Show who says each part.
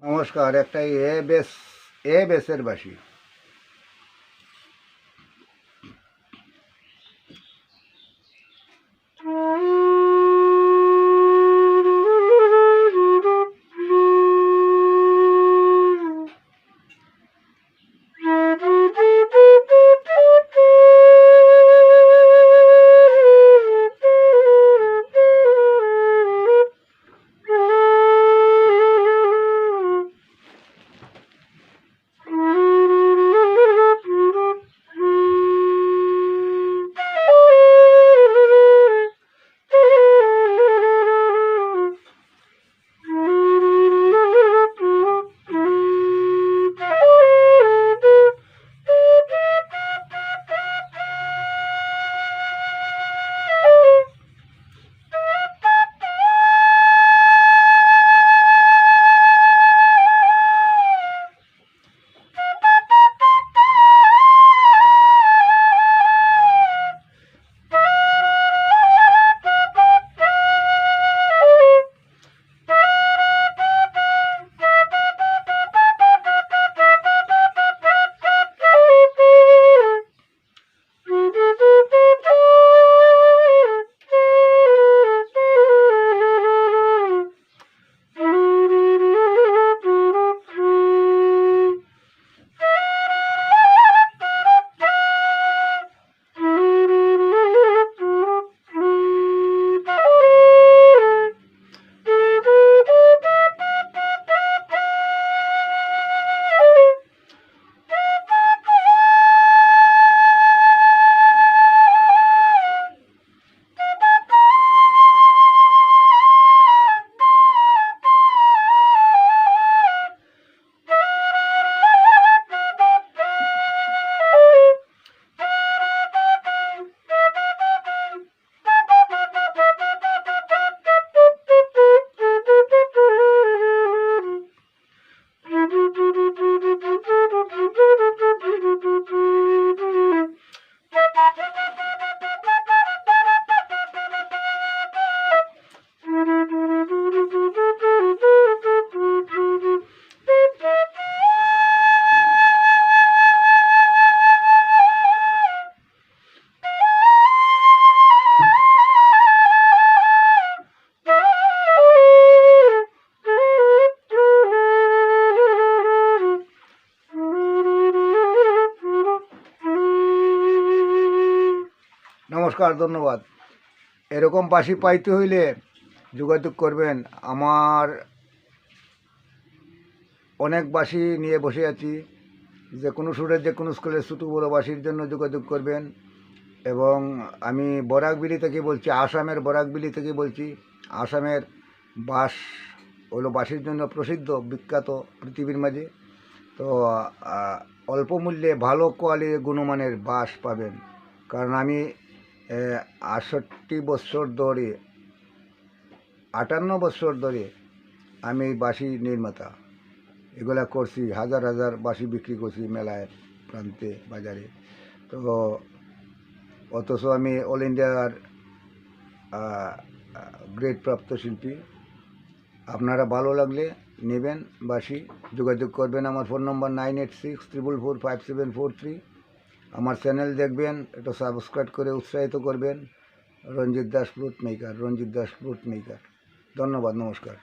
Speaker 1: নমস্কার। একটা এ বেসের বাসি। নমস্কার, ধন্যবাদ। এরকম বাঁশি পাইতে হইলে যোগাযোগ করবেন। আমার অনেক বাঁশি নিয়ে বসে আছি। যে কোনো সুরের যে কোনো স্কুলের ছোটো বড়ো বাঁশির জন্য যোগাযোগ করবেন। এবং আমি বরাকবিলি থেকে বলছি, আসামের বরাকবিলি থেকে বলছি। আসামের বাঁশ হলো বাঁশির জন্য প্রসিদ্ধ, বিখ্যাত পৃথিবীর মাঝে। তো অল্প মূল্যে ভালো কোয়ালিটির গুণমানের বাঁশ পাবেন। কারণ আমি ৬৮ বছর ধরে ৫৮ বছর ধরে আমি বাঁশি নির্মাতা। এগুলা করছি, হাজার হাজার বাঁশি বিক্রি করছি মেলায়, প্রান্তে, বাজারে। তো অথচ আমি অল ইন্ডিয়ার গ্রেড প্রাপ্ত শিল্পী। আপনারা ভালো লাগলে নেবেন বাঁশি, যোগাযোগ করবেন। আমার ফোন নম্বর 9864445743। আমার চ্যানেল দেখবেন, এটা সাবস্ক্রাইব করে উৎসাহিত করবেন। রঞ্জিত দাস ফ্লুট মেকার। ধন্যবাদ, নমস্কার।